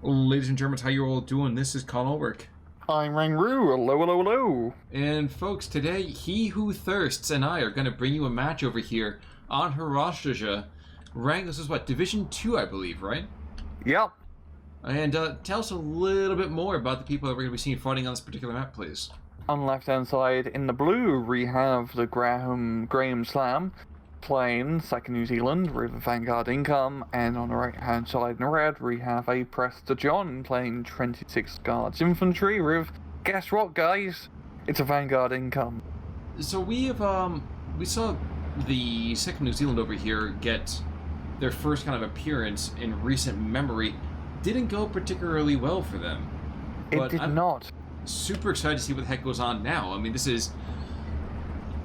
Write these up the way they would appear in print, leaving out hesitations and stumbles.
Ladies and gentlemen, how you all doing? This is Colin Ulrich. I'm Rangru. Hello, hello, hello. And folks, today, He Who Thirsts and I are going to bring you a match over here on Haroshaje. Rank, this is what, Division 2, I believe, right? Yep. And tell us a little bit more about the people that we're going to be seeing fighting on this particular map, please. On the left-hand side, in the blue, we have the GrahamSlam playing second New Zealand with Vanguard income, and on the right-hand side in red, we have a Prestor John playing 26th Guards Infantry with, guess what, guys? It's a Vanguard income. So we have, we saw the second New Zealand over here get their first kind of appearance in recent memory. Didn't go particularly well for them. It did not. Super excited to see what the heck goes on now. I mean, this is...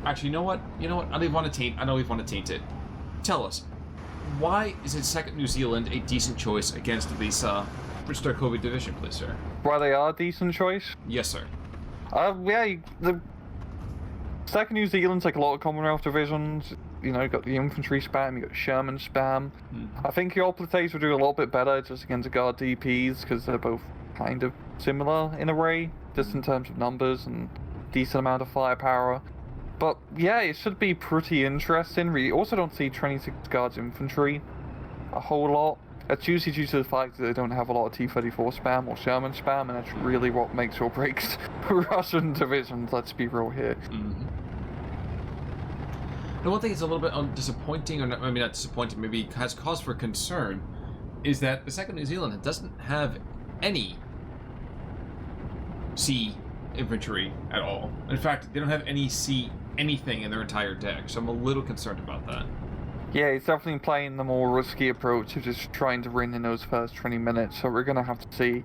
Actually, you know what? I don't even want to taint... I don't even want to taint it. Tell us, why is it second New Zealand a decent choice against this Strelkovy division, please, sir? Why they are a decent choice? Yes, sir. Yeah, the second New Zealand's like a lot of Commonwealth divisions. You know, you got the infantry spam, you got Sherman spam. I think your plates will do a little bit better just against the guard DPs because they're both kind of similar in array, just in terms of numbers and decent amount of firepower. But yeah, it should be pretty interesting. We also don't see 26 Guards Infantry a whole lot. That's usually due to the fact that they don't have a lot of T-34 spam or Sherman spam, and that's really what makes or breaks Russian divisions, let's be real here. The one thing that's a little bit disappointing, or not, I mean not disappointing, maybe has cause for concern, is that the second New Zealand doesn't have any sea infantry at all. In fact, they don't have any sea anything in their entire deck, so I'm a little concerned about that. Yeah, he's definitely playing the more risky approach of just trying to win in those first 20 minutes, so we're going to have to see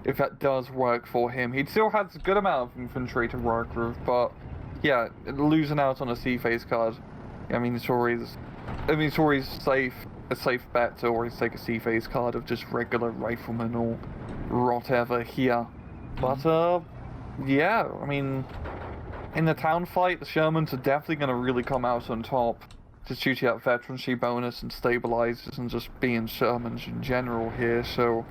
if that does work for him. He still has a good amount of infantry to work with, but yeah, losing out on a sea phase card, I mean, it's always a safe bet to always take a sea phase card of just regular rifleman or whatever here. But, yeah, I mean, in the town fight, the Shermans are definitely going to really come out on top. Just due to that veterancy bonus and stabilizers and just being Shermans in general here, so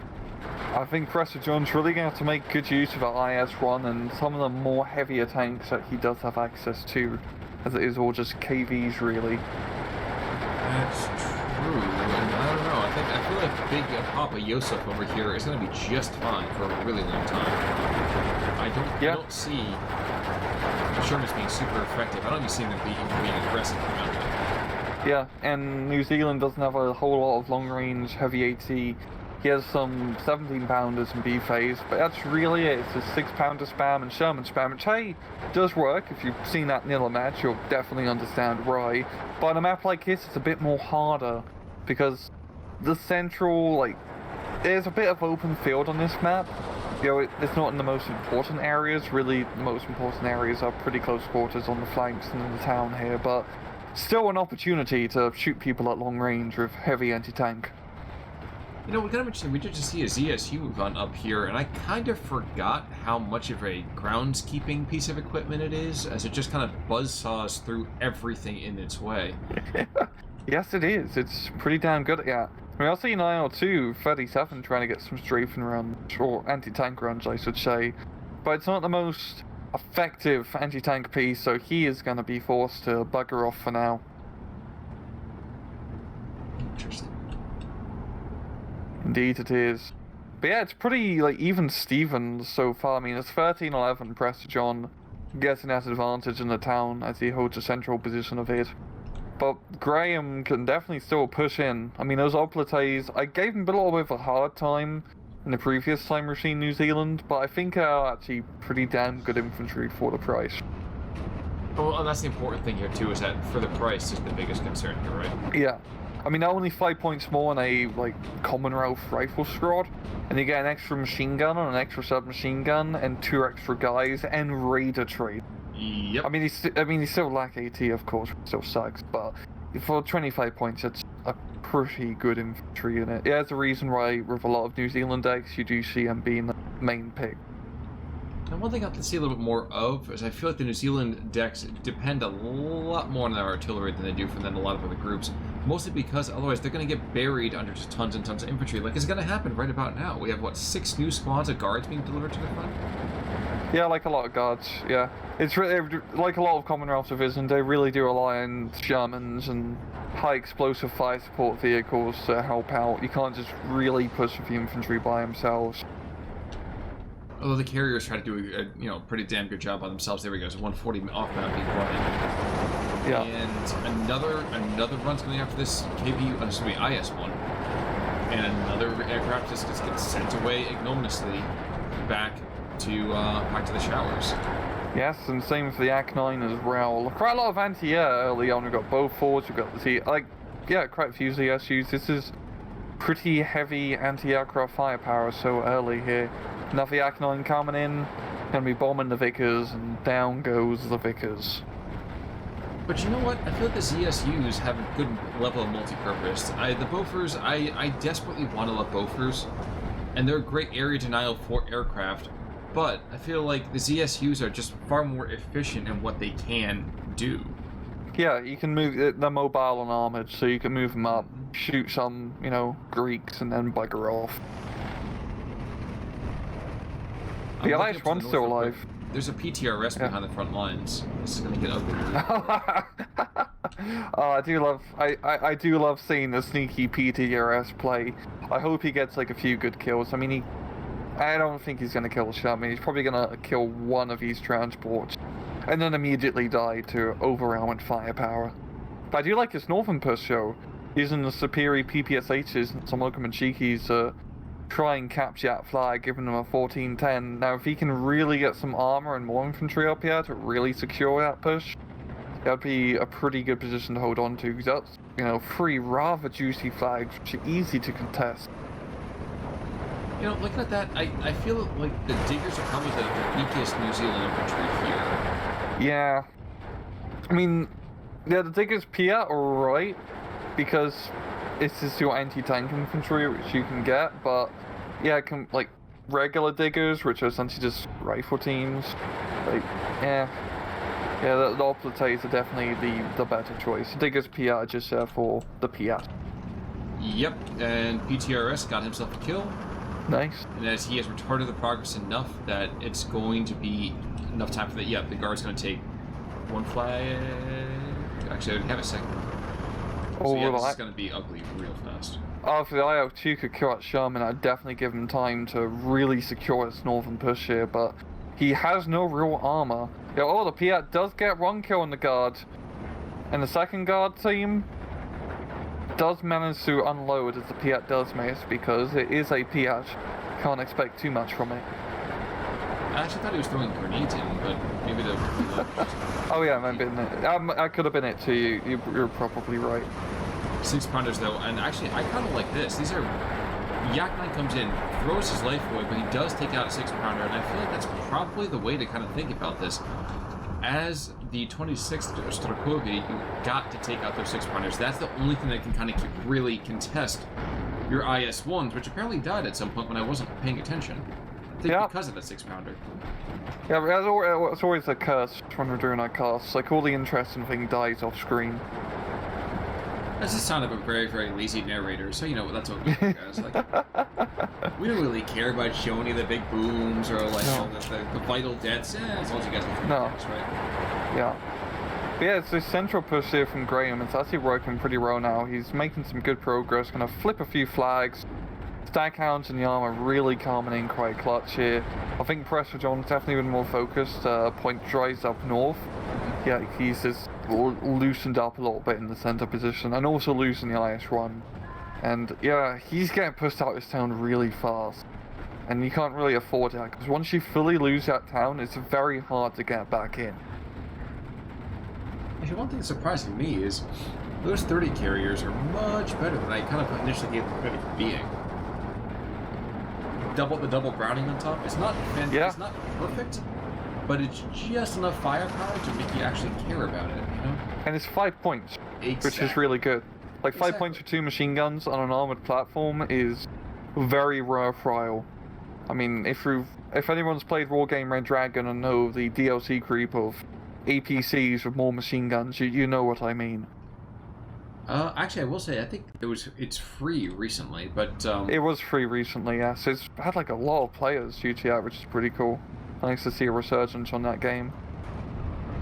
I think Prestor John's really going to have to make good use of that IS-1 and some of the more heavier tanks that he does have access to, as it is all just KVs really. That's true, and I don't know, I feel like big Papa Yosef over here is going to be just fine for a really long time. I don't see Sherman's being super effective. I don't even see them being aggressive about that. Yeah, and New Zealand doesn't have a whole lot of long-range heavy AT. He has some 17-pounders in B-phase, but that's really it. It's just 6-pounder spam and Sherman spam, which, hey, does work. If you've seen that Nilla match, you'll definitely understand why. But on a map like this, it's a bit more harder, because the central, there's a bit of open field on this map. You know, it's not in the most important areas. Really, the most important areas are pretty close quarters on the flanks and in the town here, but still an opportunity to shoot people at long range with heavy anti-tank. You know, kind of interesting, we did just see a ZSU move on up here, and I kind of forgot how much of a groundskeeping piece of equipment it is, as it just kind of buzzsaws through everything in its way. Yes, it is. It's pretty damn good at that. I mean, I've seen IL-2 37 trying to get some strafing runs, or anti-tank runs, I should say, but it's not the most effective anti-tank piece, so he is going to be forced to bugger off for now. Interesting. Indeed it is. But yeah, it's pretty, even Stevens so far. I mean, it's 13-11 Prestor John getting that advantage in the town as he holds a central position of it. But Graham can definitely still push in. I mean, those oblites, I gave him a little bit of a hard time in the previous time we've seen New Zealand, but I think are actually pretty damn good infantry for the price. Well, and that's the important thing here, too, is that for the price is the biggest concern here, right? Yeah. I mean, only 5 points more on a, Commonwealth rifle squad, and you get an extra machine gun and an extra submachine gun, and 2 extra guys, and Raider trade. Yep. I mean, he still lack AT, of course, still sucks, but for 25 points, it's a pretty good infantry unit. Yeah, there's a reason why, with a lot of New Zealand decks, you do see him being the main pick. And one thing I have to see a little bit more of is I feel like the New Zealand decks depend a lot more on their artillery than they do from a lot of other groups. Mostly because otherwise they're going to get buried under just tons and tons of infantry. Like, it's going to happen right about now. We have, what, 6 new squads of guards being delivered to the front? Yeah, like a lot of guards, yeah. It's really, like a lot of Commonwealth divisions, they really do rely on Shermans and high explosive fire support vehicles to help out. You can't just really push with the infantry by themselves. Although the carriers try to do a pretty damn good job by themselves. There we go. So 140 off map being brought in. Yeah. And another run's coming after this KPU, excuse me, IS-1. And another aircraft just gets sent away ignominiously back to the showers. Yes, and same for the Ac-9 as well. Quite a lot of anti-air early on. We've got Beauforts, we've got quite a few ZSUs. This is pretty heavy anti-aircraft firepower so early here. Now the Ac-9 coming in, gonna be bombing the Vickers, and down goes the Vickers. But you know what? I feel like the ZSUs have a good level of multi-purpose. The Bofors, I desperately want to love Bofors, and they're a great area denial for aircraft, but I feel like the ZSUs are just far more efficient in what they can do. Yeah, you can move, they're mobile and armored, so you can move them up, shoot some, Greeks, and then bugger off. The IS-1's still alive. There's a PTRS behind the front lines. This is gonna get ugly. Oh, I do love seeing the sneaky PTRS play. I hope he gets like a few good kills. I mean, I don't think he's gonna kill Sherman. He's probably gonna kill one of these transports, and then immediately die to overwhelm with firepower. But I do like his northern push though, using the superior PPSHs and some Lokomochikis to try and capture that flag, giving them a 14-10. Now, if he can really get some armor and more infantry up here to really secure that push, that'd be a pretty good position to hold on to, because that's, 3 rather juicy flags, which are easy to contest. Looking at that, I feel like the Diggers are probably the weakest New Zealand infantry here. Yeah. I mean, yeah, the Diggers Pia are right, because it's just your anti-tank infantry, which you can get, but yeah, regular Diggers, which are essentially just rifle teams, the Operates are definitely the better choice. Diggers PR are just for the PR. Yep, and PTRS got himself a kill. Nice. And as he has retarded the progress enough that it's going to be enough time for that. Yep, the guard's going to take one flag. Actually, I have a second. So yeah, this is going to be ugly real fast. If the IL-2 could kill out Sherman, I'd definitely give him time to really secure its northern push here, but he has no real armor. Yeah, the Piat does get one kill on the guard, and the second guard team does manage to unload as the Piat does miss, because it is a Piat. Can't expect too much from it. I actually thought he was throwing grenades in, but maybe the oh yeah, maybe that could have been it too. You're probably right. 6-pounders though, and actually I kind of like this. These are Yak Knight comes in, throws his life away, but he does take out a 6-pounder, and I feel like that's probably the way to kind of think about this. As the 26th Strelkovy, you got to take out those 6-pounders. That's the only thing that can kind of really contest your IS-1s, which apparently died at some point when I wasn't paying attention. I think because of that 6-pounder. Yeah, but it's always a curse when we're doing our casts. Like, all the interesting thing dies off screen. That's the sound of a very, very lazy narrator, so that's what we do, guys. Like, we don't really care about showing you the big booms or the vital deaths. As long as you guys can us, right? Yeah. But yeah, it's this central push here from Graham. It's actually working pretty well now. He's making some good progress. Gonna flip a few flags. Stackhounds and the armor really coming in quite clutch here. I think Prestor John's definitely been more focused. Point Dries up north. Yeah, he's just loosened up a little bit in the center position, and also losing the IS-1. And yeah, he's getting pushed out of this town really fast. And you can't really afford that, because once you fully lose that town, it's very hard to get back in. Actually, one thing that's surprising me is those 30 carriers are much better than I kind of initially gave them credit for being. The double Browning on top. It's not it's not perfect, but it's just enough firepower to make you actually care about it, And it's 5 points, exactly. Which is really good. Like 5 points for 2 machine guns on an armored platform is very worthwhile. I mean, if anyone's played War Game Red Dragon and know the DLC creep of APCs with more machine guns, you know what I mean. Actually, I will say I think it's free recently, but It was free recently, yes. It's had like a lot of players due to that, which is pretty cool. Nice to see a resurgence on that game.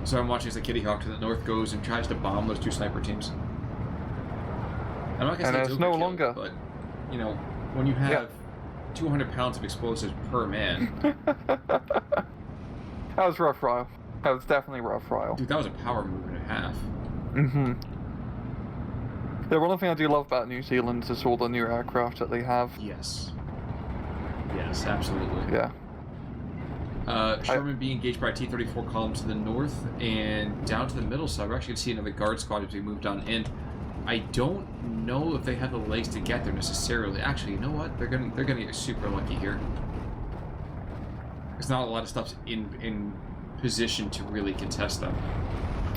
So I'm watching as the Kitty Hawk to the north goes and tries to bomb those 2 sniper teams. I'm not gonna say it's no overkill, longer. but you know, when you have 200 pounds of explosives per man. That was rough, Ryle. That was definitely rough, Ryle. Dude, that was a power move and a half. Mm-hmm. The one thing I do love about New Zealand is all the new aircraft that they have. Yes. Yes, absolutely. Yeah. Sherman being engaged by a T-34 column to the north and down to the middle side. We're actually going to see another guard squad as we move down. And I don't know if they have the legs to get there necessarily. Actually, you know what? They're gonna get super lucky here. There's not a lot of stuff in position to really contest them.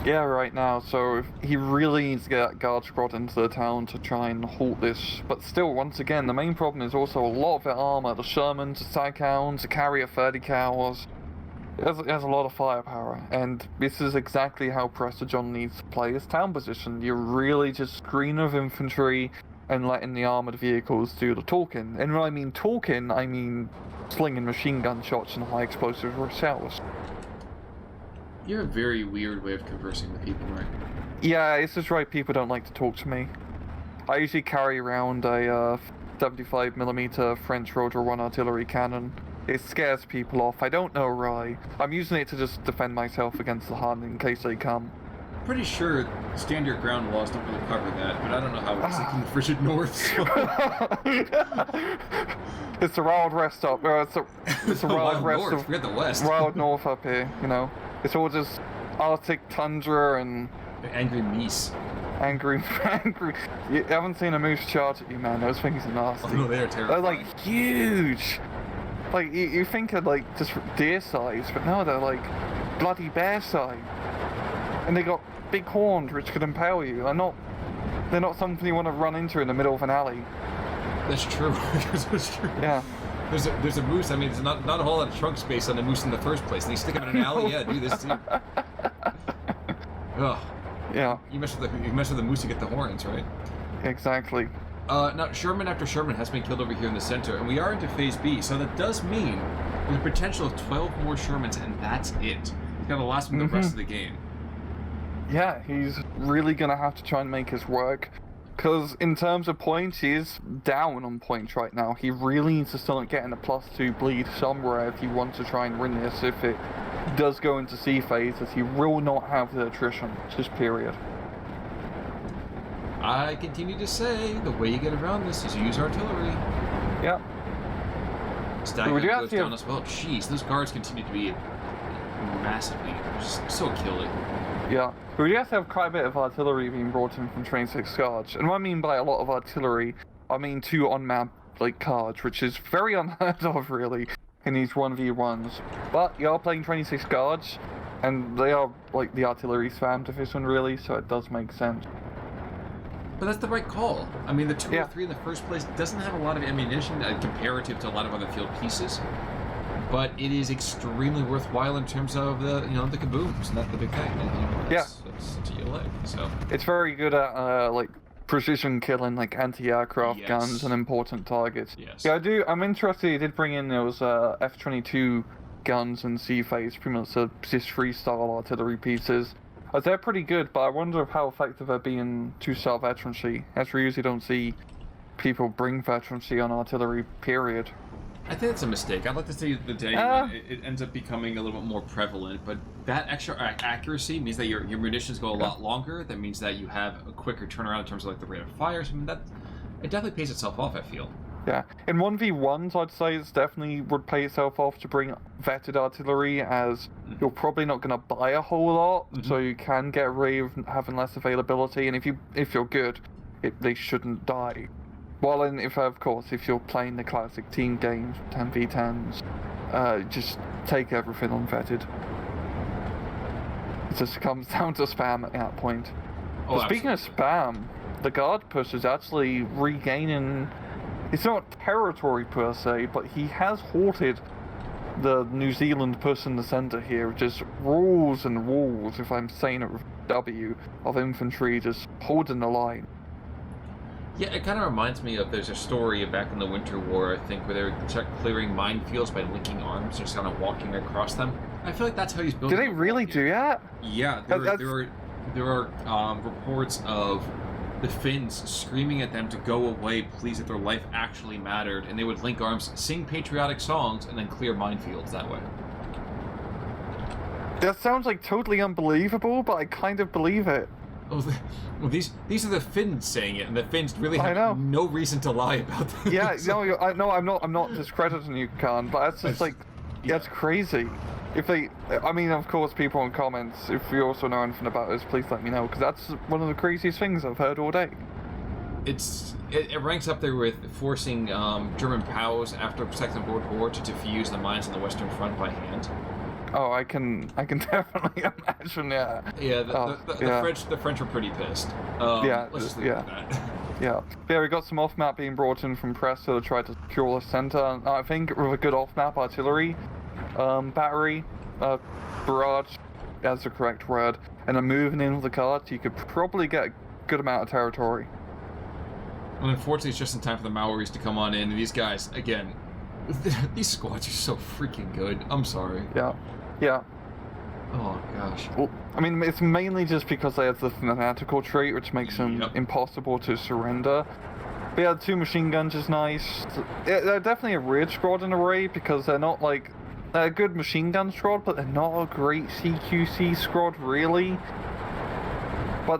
Yeah, right now, so he really needs to get that guard squad into the town to try and halt this. But still, once again, the main problem is also a lot of their armor. The Shermans, the Staghounds, the carrier 30 cows. It has a lot of firepower, and this is exactly how Prestor John needs to play his town position. You're really just screen of infantry and letting the armored vehicles do the talking. And when I mean talking, I mean slinging machine gun shots and high explosive shells. You have a very weird way of conversing with people, right? Yeah, it's just right, people don't like to talk to me. I usually carry around a 75mm French Rotor 1 artillery cannon. It scares people off. I don't know why. I'm using it to just defend myself against the Hun in case they come. Pretty sure stand your ground laws don't really cover that, but I don't know how it's like in the frigid north. So. It's the Wild West up. It's the Wild West north. of We're at the west. Wild North up here. You know, it's all just Arctic tundra and angry meese. Angry. You haven't seen a moose charge at you, man. Those things are nasty. Oh no, they are terrifying. They're like huge. Like you think of like just deer size, but no, they're like bloody bear size. And they got big horns which could impale you. They're not something you want to run into in the middle of an alley. That's true. That's true. Yeah. There's a moose. I mean, there's not a whole lot of trunk space on the moose in the first place. And you stick him in an alley. Yeah, do this too. Ugh. Yeah. You mess with the moose, you get the horns, right? Exactly. Now, Sherman after Sherman has been killed over here in the center, and we are into Phase B, so that does mean there's a potential of 12 more Shermans, and that's it. He's got to last him the rest of the game. Yeah, he's really going to have to try and make his work, because in terms of points, he is down on points right now. He really needs to start getting a +2 bleed somewhere if he wants to try and win this. If it does go into C phases, he will not have the attrition, just period. I continue to say the way you get around this is use artillery. Yeah. Stagger goes down as well. Jeez, those guards continue to be massively just so killing. Yeah, but we have to have quite a bit of artillery being brought in from 26th Guards. And what I mean by a lot of artillery, I mean 2 on-map like cards, which is very unheard of really in these 1v1s. But you are playing 26 Guards, and they are like the artillery spam division really, so it does make sense. But that's the right call. I mean, the 203 in the first place doesn't have a lot of ammunition comparative to a lot of other field pieces, but it is extremely worthwhile in terms of the the kabooms, and that's the big thing. And, that's what you like. So it's very good at like precision killing, like anti-aircraft guns and important targets. Yes. Yeah, I'm interested. He did bring in those F-22 guns and C phase, pretty much the CIS-3 style artillery pieces. They're pretty good, but I wonder how effective they're being to sell veterancy, as we usually don't see people bring veterancy on artillery, period. I think it's a mistake. I'd like to see the day it ends up becoming a little bit more prevalent, but that extra accuracy means that your munitions go a lot longer. That means that you have a quicker turnaround in terms of like the rate of fire. So, I mean, it definitely pays itself off, I feel. Yeah, in 1v1s, I'd say it's definitely would pay itself off to bring vetted artillery, as you're probably not going to buy a whole lot, so you can get away with having less availability. And if you're good, they shouldn't die. While if you're playing the classic team games, 10v10s, just take everything unvetted. It just comes down to spam at that point. Oh, but speaking of spam, the guard push is actually regaining. It's not territory per se, but he has halted the New Zealand push in the centre here, just walls and walls, if I'm saying it with W, of infantry just holding the line. Yeah, it kind of reminds me of, there's a story back in the Winter War, I think, where they were clearing minefields by linking arms, just kind of walking across them. I feel like that's how he's building. Did they really do that? Yeah, there are reports of the Finns screaming at them to go away, please, that their life actually mattered, and they would link arms, sing patriotic songs, and then clear minefields that way. That sounds like totally unbelievable, but I kind of believe it. Oh, well, these are the Finns saying it, and the Finns really have no reason to lie about this. Yeah, no, I'm not discrediting you, Khan, but that's just that's crazy. If they, I mean, of course, people in comments, if you also know anything about this, please let me know, because that's one of the craziest things I've heard all day. It ranks up there with forcing German POWs after the Second World War to defuse the mines on the Western Front by hand. Oh, I can definitely imagine, yeah. Yeah, the French were pretty pissed. Let's just leave it at that. Yeah, we got some off-map being brought in from Prestor to try to secure the center. I think with a good off-map artillery, battery, barrage, that's the correct word, and then moving in with the cards, you could probably get a good amount of territory. And unfortunately, it's just in time for the Maoris to come on in, and these guys, again, these squads are so freaking good. I'm sorry. Yeah. Oh, gosh. Well, I mean, it's mainly just because they have the fanatical trait, which makes them impossible to surrender. But yeah, 2 machine guns is nice. They're definitely a weird squad in a way, because they're not like... They're a good machine gun squad, but they're not a great CQC squad, really. But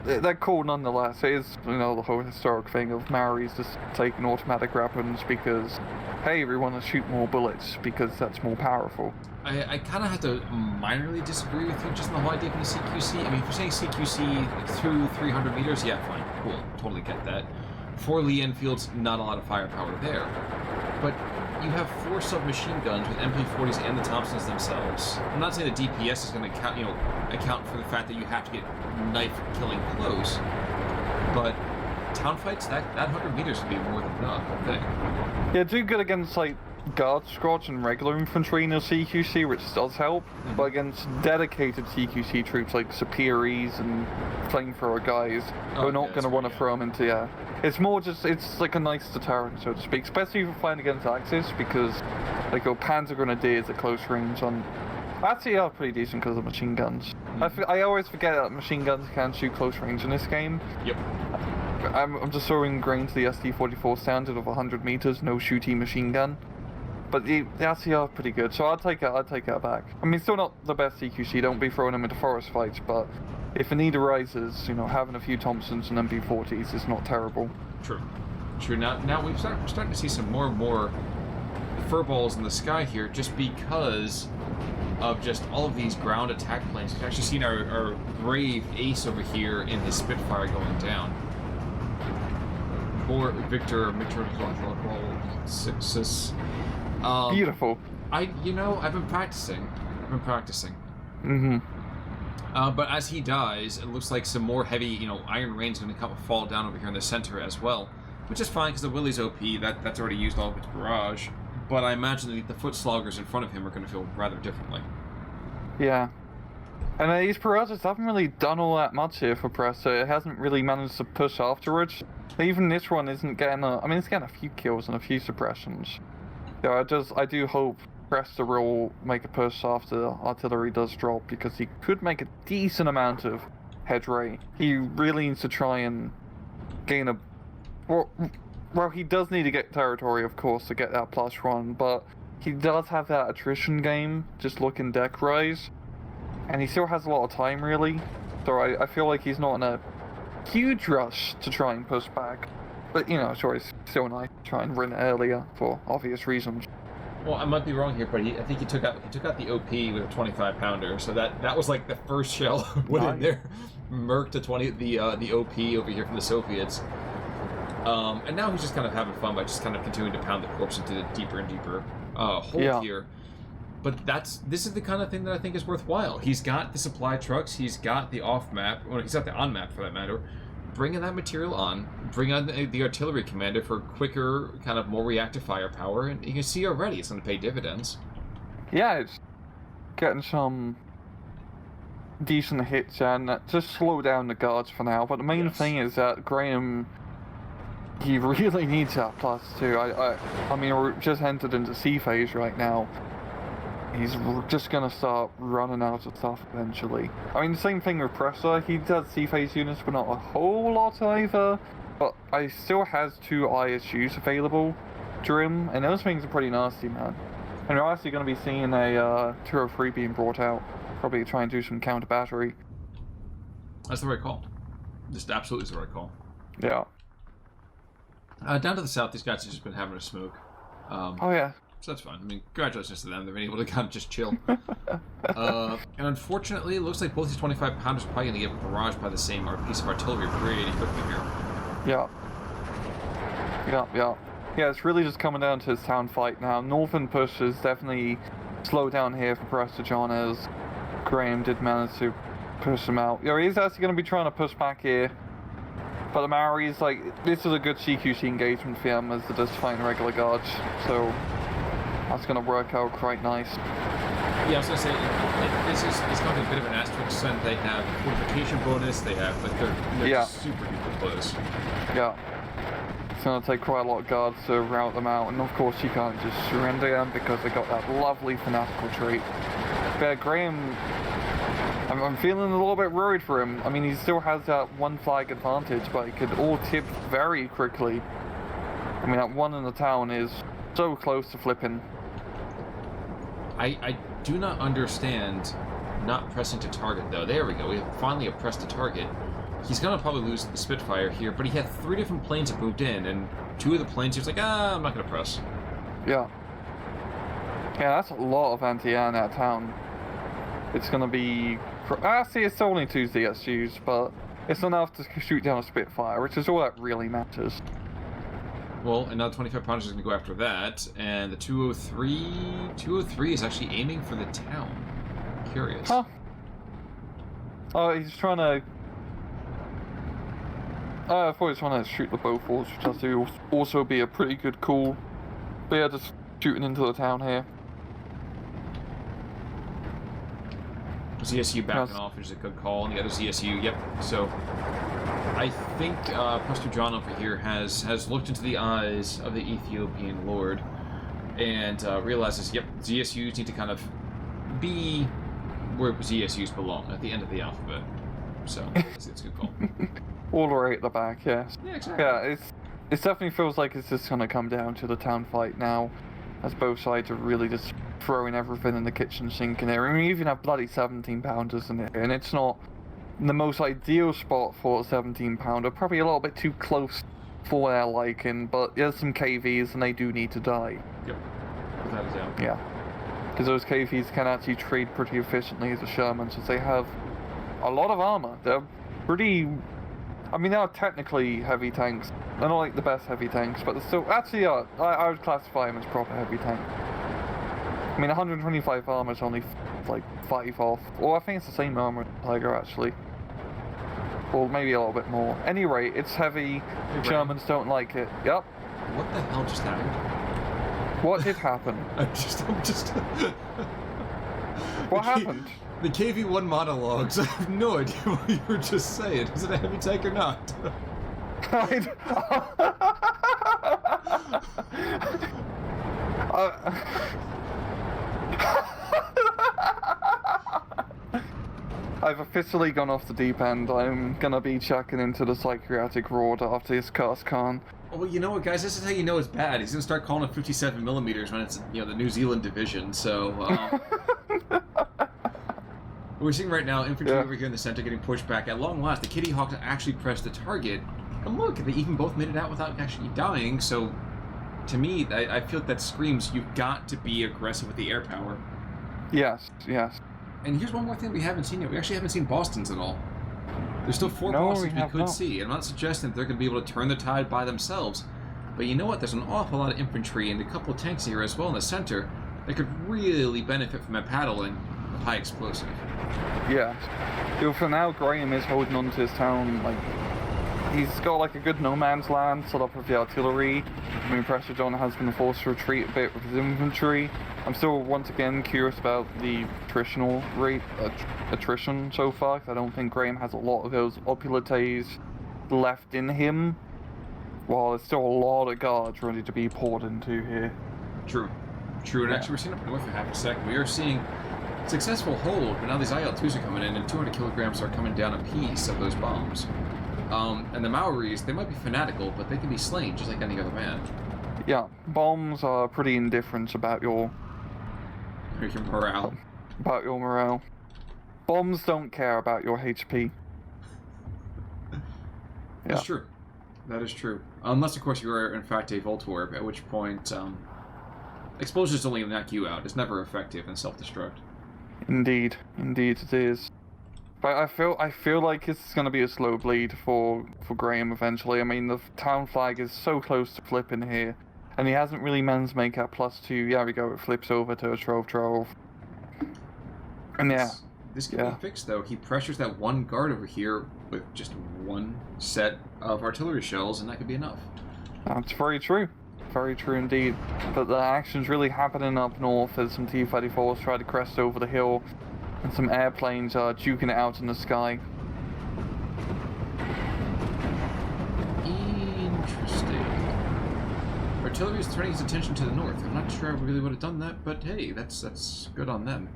they're cool nonetheless. It is, the whole historic thing of Maoris just taking automatic weapons because, hey, we want to shoot more bullets because that's more powerful. I kind of have to minorly disagree with you just in the whole idea of the CQC. I mean, if you're saying CQC through 300 meters, yeah, fine, cool, totally get that. 4 Lee Enfields, not a lot of firepower there. But you have 4 submachine guns with MP40s and the Thompsons themselves. I'm not saying the DPS is going to account for the fact that you have to get knife killing close, but town fights, that 100 meters would be more than enough, I think. Yeah, do good against like guard squads and regular infantry in the CQC, which does help, but against dedicated CQC troops like Superiors and flamethrower guys, who are not going to want to throw them into, it's more just, it's like a nice deterrent, so to speak, especially if you're fighting against Axis, because like your Panzer Grenadiers at close range actually are pretty decent because of machine guns. I always forget that machine guns can shoot close range in this game. Yep. I'm just so ingrained to the SD-44 standard of 100 meters, no shooty machine gun. But the actually are pretty good, so I'll take it back. I mean, still not the best CQC, don't be throwing them into forest fights, but if a need arises, having a few Thompsons and MP40s is not terrible. True. Now we're starting to see some more and more furballs in the sky here, just because of just all of these ground attack planes. We've actually seen our brave Ace over here in his Spitfire going down. Or Victor Sixes. Beautiful. I've been practicing. Mm-hmm. But as he dies, it looks like some more heavy, Iron Rain's going to fall down over here in the center as well, which is fine because the Willie's OP. That's already used all of its barrage. But I imagine the foot sloggers in front of him are going to feel rather differently. Yeah. And these barrages haven't really done all that much here for Prestor. It hasn't really managed to push afterwards. Even this one isn't getting it's getting a few kills and a few suppressions. Yeah, I do hope Prestor will make a push after the artillery does drop, because he could make a decent amount of headway. He really needs to try and gain well, he does need to get territory, of course, to get that +1, but he does have that attrition game, just looking deck rise, and he still has a lot of time, really, so I feel like he's not in a huge rush to try and push back, but, sure, it's still nice to try and run earlier, for obvious reasons. Well, I might be wrong here, but I think he took out the OP with a 25-pounder, so that was like the first shell went in there, murked the OP over here from the Soviets. And now he's just kind of having fun by just kind of continuing to pound the corpse into the deeper and deeper hole here. But this is the kind of thing that I think is worthwhile. He's got the supply trucks, he's got the off-map, well, he's got the on-map for that matter. Bringing that material on, bring on the artillery commander for quicker, kind of more reactive firepower, and you can see already it's going to pay dividends. Yeah, it's getting some decent hits and just slow down the guards for now. But the main thing is that Graham he really needs that +2. I mean, we're just entered into C phase right now. He's just gonna start running out of stuff eventually. I mean, the same thing with Prestor. He does C phase units, but not a whole lot either. But I still has 2 ISUs available to him, and those things are pretty nasty, man. And we're actually going to be seeing a 203 being brought out. Probably try and do some counter battery. That's the right call. Just absolutely is the right call. Yeah. Down to the south, these guys have just been having a smoke. Oh, yeah. So that's fine. I mean, congratulations to them. They've been able to kind of just chill. And unfortunately, it looks like both these 25-pounders are probably going to get barraged by the same piece of artillery pretty quickly here. Yeah. Yeah, it's really just coming down to this town fight now. Northern push is definitely slowed down here for Prestor John, as Graham did manage to push him out. Yeah, he's actually going to be trying to push back here. But the Maoris, like, this is a good CQC engagement for them as they're just fighting regular guards. So that's going to work out quite nice. Yeah, I was going to say, it's going to be a bit of an asterisk, and they have fortification bonus, they have, like, they're just super duper close. Yeah. It's going to take quite a lot of guards to rout them out, and of course you can't just surrender them because they got that lovely fanatical trait. But Graham, I'm feeling a little bit worried for him. I mean, he still has that 1 flag advantage, but it could all tip very quickly. I mean, that 1 in the town is so close to flipping. I do not understand not pressing to target, though. There we go. We finally have pressed to target. He's going to probably lose the Spitfire here, but he had 3 different planes that moved in, and 2 of the planes he was like, I'm not going to press. Yeah. Yeah, that's a lot of anti-air in that town. It's going to be... see, it's only 2 ZSUs, but it's enough to shoot down a Spitfire, which is all that really matters. Well, another 25-pounders is going to go after that, and the 203 is actually aiming for the town. Curious. Huh. Oh, he's trying to... I thought he was trying to shoot the Bofors, which has to also be a pretty good call. But yeah, just shooting into the town here. ZSU backing off, which is a good call, and the other ZSU, yep. So, I think Prestor John over here has looked into the eyes of the Ethiopian Lord and realizes, yep, ZSUs need to kind of be where ZSUs belong, at the end of the alphabet. So, it's a good call. All the way at the back, yes. Yeah, exactly. Yeah, it definitely feels like it's just going to come down to the town fight now, as both sides are really just throwing everything in the kitchen sink in there. I mean, we even have bloody 17-pounders in there, and it's not the most ideal spot for a 17-pounder. Probably a little bit too close for their liking, but there's some KVs, and they do need to die. Yep, without a doubt. Yeah, because those KVs can actually trade pretty efficiently as a Sherman, since they have a lot of armor. They're pretty... I mean, they are technically heavy tanks. They're not like the best heavy tanks, but they're still... Actually, I would classify them as proper heavy tank. I mean, 125 armor is only, like, 5 off. Or I think it's the same armor as Tiger, actually. Or maybe a little bit more. Anyway, it's heavy. Germans don't like it. Yep. What the hell just happened? What did happen? I'm just... What happened? The KV-1 monologues, I have no idea what you were just saying. Is it a heavy tank or not? I've officially gone off the deep end. I'm gonna be checking into the psychiatric ward after this cast con. Well, you know what, guys? This is how you know it's bad. He's gonna start calling it 57 millimeters when it's, the New Zealand division. So, we're seeing right now infantry over here in the center getting pushed back. At long last, the Kitty Hawks actually pressed the target. And look, they even both made it out without actually dying. So, to me, I feel like that screams you've got to be aggressive with the air power. Yes, yes. And here's one more thing we haven't seen yet. We actually haven't seen Boston's at all. There's still 4 Bostons we could see. I'm not suggesting that they're going to be able to turn the tide by themselves. But you know what? There's an awful lot of infantry and a couple of tanks here as well in the center that could really benefit from a paddling of high explosive. Yeah. For now, Graham is holding on to his town. Like, he's got like a good no man's land set up with the artillery. I mean, Prestor John has been forced to retreat a bit with his infantry. I'm still once again curious about the attrition so far. I don't think Graham has a lot of those opulentes left in him. while there's still a lot of guards ready to be poured into here. True. And actually, we're seeing up north for half a sec. We are seeing successful hold, but now these IL-2s are coming in, and 200 kilograms are coming down a piece of those bombs. And the Maoris, they might be fanatical, but they can be slain just like any other man. Yeah, bombs are pretty indifferent about your morale. About your morale. Bombs don't care about your HP. That's true. That is true. Unless, of course, you are, in fact, a Voltorb, at which point, explosions only knock you out. It's never effective in self-destruct. Indeed it is. But I feel like it's going to be a slow bleed for Graham eventually. I mean, the town flag is so close to flipping here, and he hasn't really managed to make that +2. Yeah, we go. It flips over to a Trove. And yeah. This can be fixed, though. He pressures that one guard over here with just one set of artillery shells, and that could be enough. That's very true. Very true indeed. But the action's really happening up north as some T-34s try to crest over the hill, and some airplanes are duking it out in the sky. Interesting. Artillery is turning its attention to the north. I'm not sure I really would have done that, but hey, that's good on them.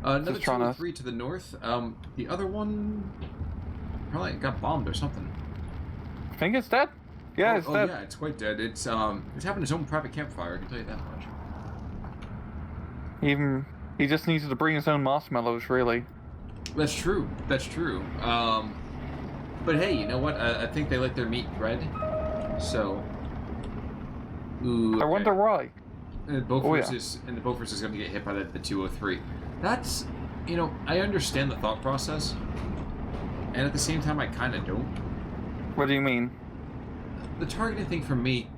Another 203 to the north. The other one probably got bombed or something. I think it's dead. Yeah, it's dead. Yeah, it's quite dead. It's having its own private campfire, I can tell you that much. He just needed to bring his own marshmallows, really. That's true. But hey, you know what? I think they like their meat red. So. Ooh, I wonder why. And the Bofors is going to get hit by the 203. That's, I understand the thought process, and at the same time, I kind of don't. What do you mean? The targeting thing for me,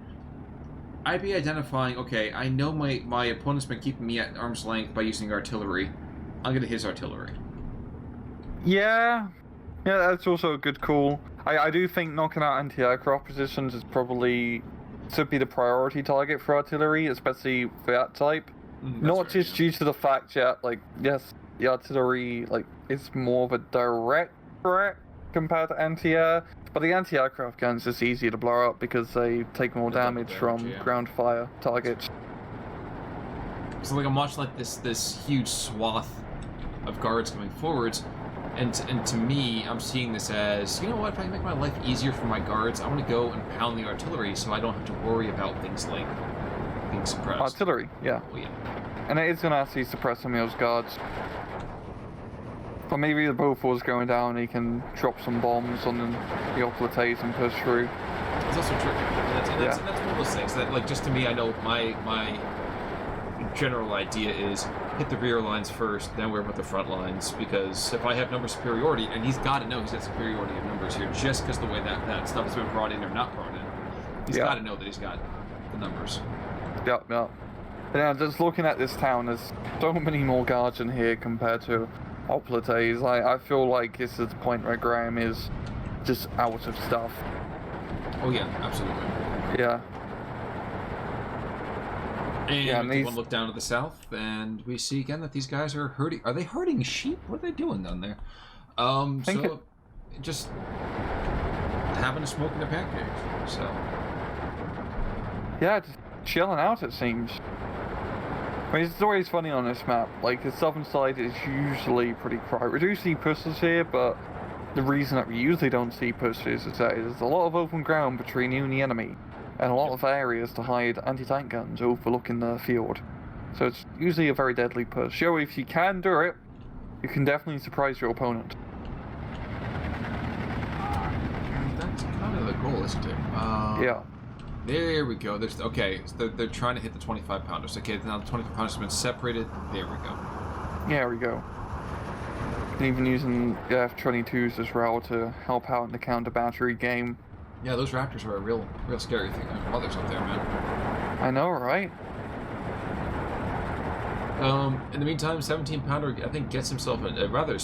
I'd be identifying, okay, I know my opponent's been keeping me at arm's length by using artillery. I'm going to hit his artillery. Yeah, that's also a good call. I do think knocking out anti-aircraft positions is probably should be the priority target for artillery, especially for that type. Not just due to the fact yes, the artillery, is more of a direct threat compared to anti-air, but the anti-aircraft guns is easier to blow up because they take more damage from ground fire targets. So I'm watching this huge swath of guards coming forwards, and to me, I'm seeing this as, you know what, if I can make my life easier for my guards, I want to go and pound the artillery so I don't have to worry about things like being suppressed. Artillery, yeah. Well, yeah. And it is going to actually suppress some of those guards. But maybe the Bofors going down, he can drop some bombs on the oplites and push through. It's also true. And that's one of those things that, just to me, I know my general idea is hit the rear lines first, then worry about the front lines, because if I have number superiority, and he's got to know he's got superiority of numbers here, just because the way that stuff has been brought in or not brought in, he's got to know that he's got the numbers. Yep. Yeah, just looking at this town, there's so many more guards in here compared to oplites. I feel like this is the point where Graham is just out of stuff. Oh yeah, absolutely. Yeah. And we look down to the south, and we see again that these guys are herding. Are they herding sheep? What are they doing down there? Just having a smoke in their pancakes. So. Yeah, just chilling out, it seems. I mean, it's always funny on this map. The southern side is usually pretty quiet. We do see pushers here, but the reason that we usually don't see pushers is that there's a lot of open ground between you and the enemy, and a lot of areas to hide anti-tank guns overlooking the field. So it's usually a very deadly push. So if you can do it, you can definitely surprise your opponent. That's kind of the goal, isn't it? Yeah. There we go. So they're trying to hit the 25 pounders. Okay, now the 25 pounders have been separated. There we go. There we go. And even using F-22s as well to help out in the counter battery game. Yeah, those Raptors are a real scary thing. There's mothers up there, man. I know, right? In the meantime, 17-pounder I think gets himself a rather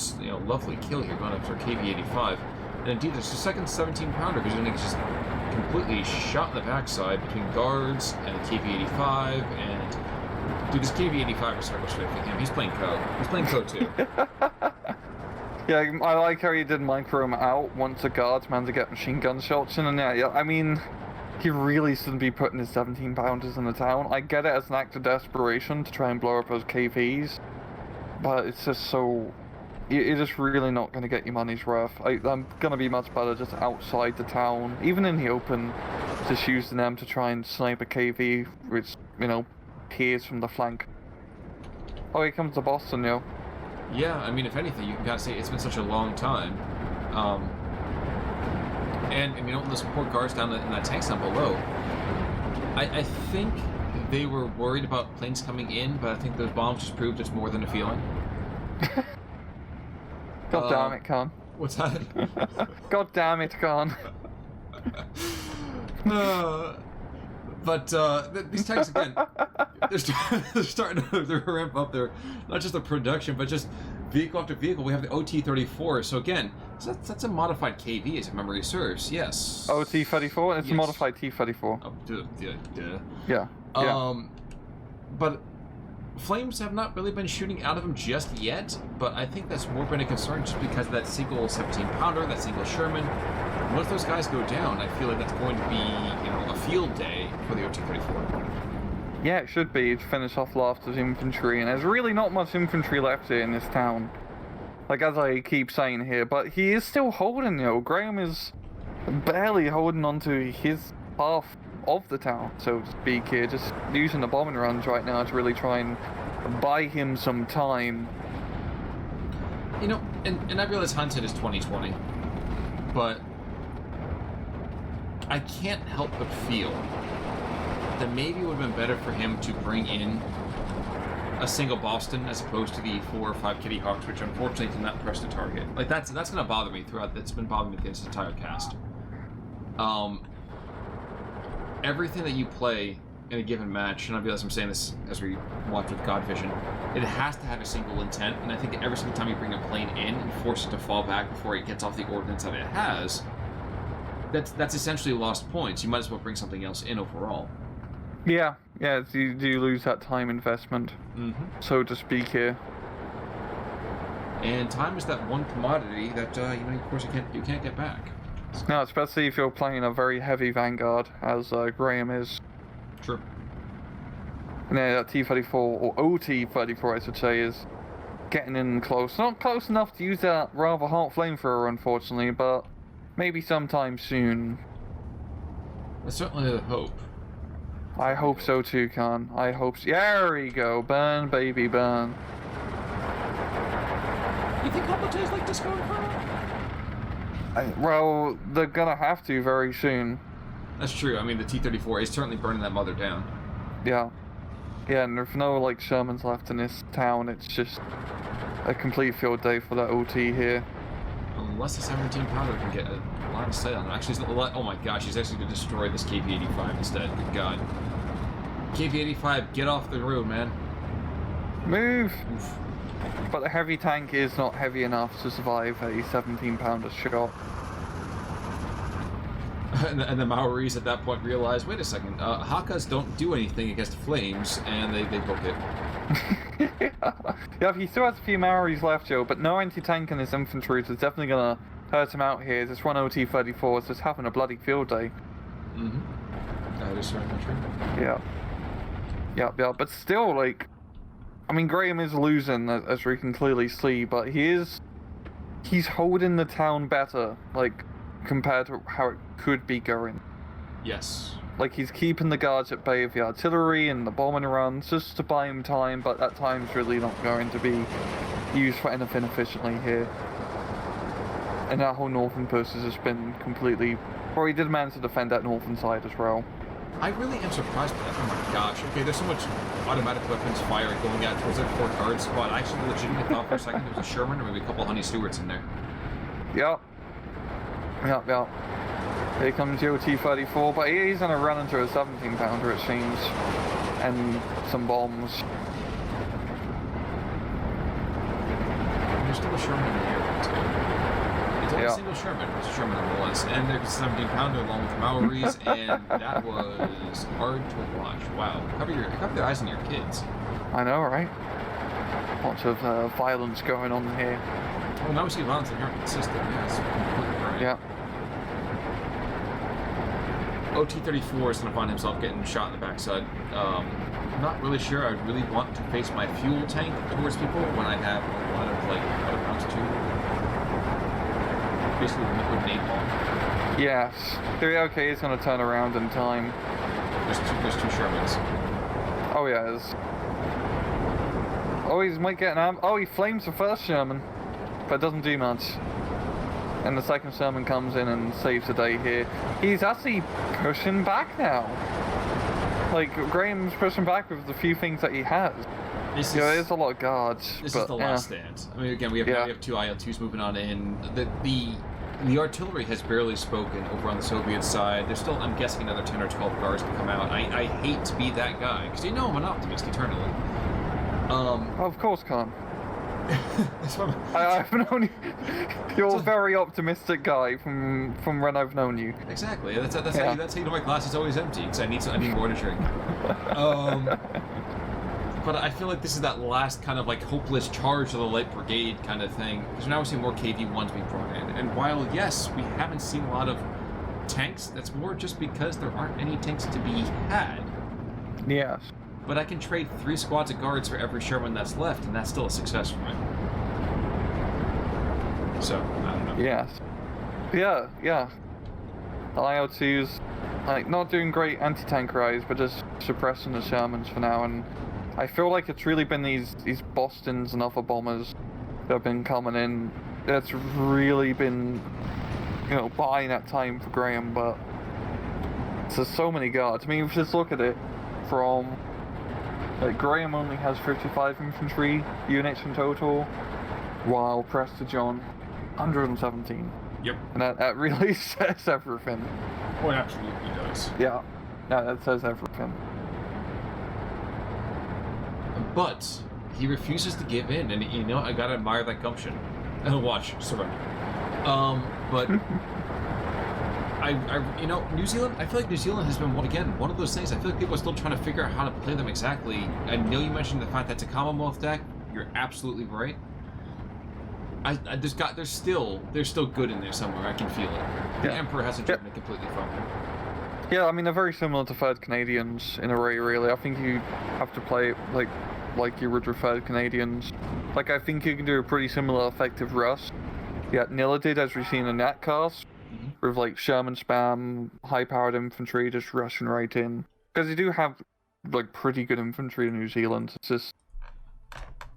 lovely kill here, going after KV-85. And indeed, there's a second 17-pounder who's going to just completely shot in the backside between guards and the KV-85. And dude, this KV-85 is circle straight for him. He's playing code. He's playing code too. Yeah, I like how he did micro him out once the guards managed to get machine gun shots in, and yeah, I mean, He really shouldn't be putting his 17 pounders in the town. I get it as an act of desperation to try and blow up those KVs, but it's just so... You're just really not going to get your money's worth. I'm going to be much better just outside the town, even in the open, just using them to try and snipe a KV, which, you know, peers from the flank. Oh, here comes the Boston, yo. Yeah, I mean, if anything, you can kind of say it's been such a long time. And you know, those poor guards down in that tank down below, I think they were worried about planes coming in, but I think those bombs just proved it's more than a feeling. God damn it, Khan. What's that? God damn it, Khan. But these tanks, again, they're starting to ramp up their, not just the production, but just vehicle after vehicle. We have the OT-34, so again, that's a modified KV, as memory serves, yes. OT-34? It's yes. a modified T-34. Oh, Yeah. But Flames have not really been shooting out of them just yet, but I think that's more been a concern just because of that single 17-pounder, that single Sherman. Once those guys go down, I feel like that's going to be, you know, a field day for the OT-34. Yeah, it should be to finish off Laughter's infantry, and there's really not much infantry left here in this town. Like, as I keep saying here, but he is still holding, you know. Graham is barely holding onto his half of the town, so to speak here, just using the bombing runs right now to really try and buy him some time. You know, and I realize hindsight is 20/20, but I can't help but feel that maybe it would have been better for him to bring in a single Boston as opposed to the 4 or 5 Kitty Hawks, which unfortunately did not press the target. Like, that's going to bother me throughout. It's been bothering me through this entire cast. Everything that you play in a given match, and I realize I'm saying this as we watch with God Vision, it has to have a single intent, and I think every single time you bring a plane in and force it to fall back before it gets off the ordnance that it has, that's essentially lost points. You might as well bring something else in overall. Yeah, you do lose that time investment, so to speak here. And time is that one commodity that, you know, of course you can't get back. No, especially if you're playing a very heavy Vanguard, as Graham is. True. And then that T-34, or OT-34 I should say, is getting in close. Not close enough to use that rather hot flamethrower, unfortunately, but maybe sometime soon. That's certainly the hope. I hope so too, Khan. I hope so. There we go. Burn, baby, burn. You think Haroshaje like Disco Inferno? Well, they're gonna have to very soon. That's true. I mean, the T-34 is certainly burning that mother down. Yeah. Yeah, and there's no, like, Shermans left in this town. It's just a complete field day for that OT here. Unless the 17-pounder can get a line of sight on it. Actually, oh my gosh, he's actually going to destroy this KV-85 instead. Good God. KV-85, get off the road, man. Move! Oof. But the heavy tank is not heavy enough to survive a 17-pounder shot. And the Maoris at that point realize, wait a second, Hakas don't do anything against flames, and they book it. Yeah, he still has a few Maoris left, Joe, but no anti-tank in his infantry, so it's definitely gonna hurt him out here. This one OT-34 is just having a bloody field day. That is certainly true. Yeah, but still, like, I mean, Graham is losing, as we can clearly see, but he's holding the town better, like, compared to how it could be going. Yes. Like, he's keeping the guards at bay with the artillery and the bombing runs just to buy him time, but that time's really not going to be used for anything efficiently here. And that whole northern push has just been completely... Well, he did manage to defend that northern side as well. I really am surprised by that. Oh my gosh. Okay, there's so much automatic weapons fire going out towards that Fort Guard squad. I actually legitimately thought for a second there was a Sherman or maybe a couple of Honey Stewarts in there. Yep. Here comes the OT-34, but he's gonna run into a 17-pounder, it seems, and some bombs. There's still a Sherman in the air, too. It's only a single Sherman. It's a Sherman nonetheless. And there's a 17-pounder along with Maoris, and that was hard to watch. Wow. Cover the eyes on your kids. I know, right? Lots of violence going on here. Well, now we see violence in here consistent. Yeah, it's completely right. Yeah. OT-34 is going to find himself getting shot in the backside. I'm not really sure I really want to face my fuel tank towards people when I have a lot of, like, other rounds too. Basically, liquid napalm. Yes. Okay, he's going to turn around in time. There's two Shermans. Oh, yes. Oh, he might get an arm. Oh, he flames the first Sherman, but doesn't do much. And the second Sherman comes in and saves the day here. He's actually pushing back now. Like, Graham's pushing back with the few things that he has. There's a lot of guards. This is the last stand. I mean, again, we have two IL-2s moving on in. The artillery has barely spoken over on the Soviet side. There's still, I'm guessing, another 10 or 12 guards to come out. I hate to be that guy, because you know I'm an optimist eternally. Of course, Con. I've known you. You're a very optimistic guy from when I've known you. Exactly. That's how you know my glass is always empty, because I need more to drink. But I feel like this is that last kind of like hopeless charge of the light brigade kind of thing, because now we're seeing more KV-1s being brought in. And while yes, we haven't seen a lot of tanks, that's more just because there aren't any tanks to be had. Yes. But I can trade 3 squads of guards for every Sherman that's left, and that's still a success for me. So, I don't know. Yes. Yeah. The IL-2's like not doing great anti-tank rise, but just suppressing the Shermans for now, and I feel like it's really been these Bostons and other bombers that have been coming in. That's really been, buying that time for Graham, but there's so many guards. I mean, if you just look at it from, like, Graham only has 55 infantry units in total, while Prestor John, 117. Yep. And that really says everything. Oh, it absolutely does. Yeah. No, that says everything. But he refuses to give in, and I gotta admire that gumption. Watch, surrender. But New Zealand. I feel like New Zealand has been one of those things. I feel like people are still trying to figure out how to play them exactly. I know you mentioned the fact that it's a Commonwealth deck. You're absolutely right. There's still good in there somewhere. I can feel it. The Emperor hasn't driven it completely from him. Yeah, I mean they're very similar to Third Canadians in a way. Really, I think you have to play it like you would with Third Canadians. Like, I think you can do a pretty similar effective rush. Yeah, Nilla did, as we've seen in that cast, with like Sherman spam, high-powered infantry just rushing right in. Because you do have like pretty good infantry in New Zealand. It's just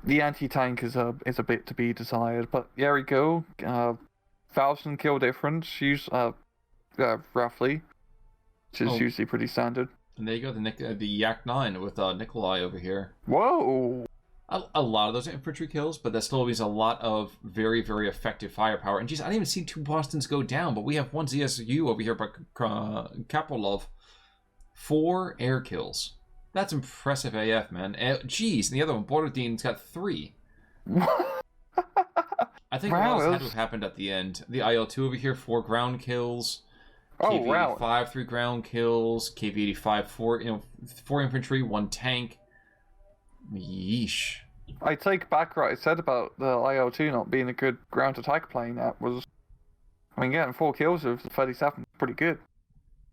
the anti-tank is a bit to be desired. But there we go. 1,000 kill difference, roughly, which is usually pretty standard. And there you go, the Yak 9 with Nikolai over here. Whoa! A lot of those are infantry kills, but that still leaves a lot of very, very effective firepower. And geez, I didn't even see 2 Bostons go down, but we have 1 ZSU over here by Kapolov. 4 air kills. That's impressive AF, man. Jeez, and the other one, Borderdine's got 3. I think what else had to have happened at the end. The IL-2 over here, 4 ground kills. KV-85, 3 ground kills. KV-85, 4 infantry, 1 tank. Yeesh. I take back what I said about the IL-2 not being a good ground attack plane. Getting 4 kills with 37 is pretty good.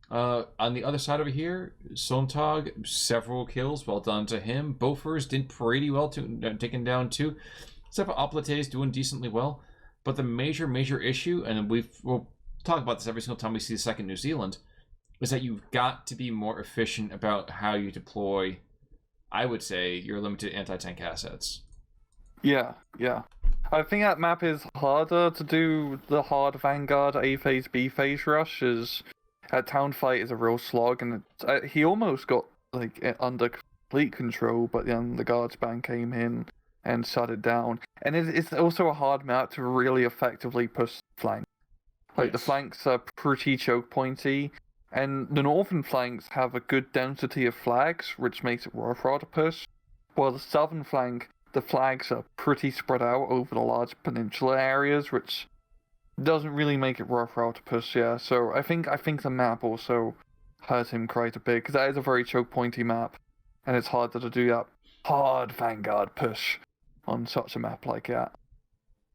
On the other side over here, Sontag, several kills, well done to him. Bofors did pretty well, taking down 2. Except for Oplates doing decently well. But the major issue, and we'll talk about this every single time we see the second New Zealand, is that you've got to be more efficient about how you deploy, I would say, your limited anti-tank assets. Yeah. I think that map is harder to do the hard Vanguard A phase, B phase rush, as that town fight is a real slog, and he almost got it under complete control, but then the guards band came in and shut it down. And it's also a hard map to really effectively push the flank. The flanks are pretty choke pointy, and the northern flanks have a good density of flags, which makes it rough to push, while the southern flank, the flags are pretty spread out over the large peninsula areas, which doesn't really make it rough to push. So I think the map also hurt him quite a bit, because that is a very choke pointy map, and it's harder to do that hard Vanguard push on such a map like that.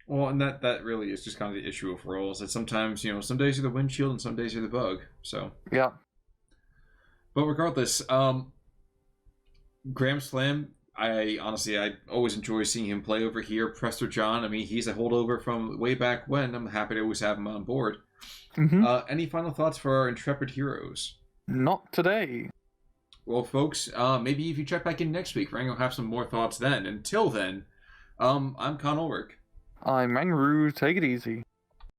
Well, and that really is just kind of the issue of roles. That sometimes, some days you're the windshield and some days you're the bug. So yeah. But regardless, GrahamSlam, I always enjoy seeing him play over here. Prestor John, I mean, he's a holdover from way back when. I'm happy to always have him on board. Mm-hmm. Any final thoughts for our intrepid heroes? Not today. Well, folks, maybe if you check back in next week, Rang will have some more thoughts then. Until then, I'm Con Ulrich. I'm Mangaroo. Take it easy.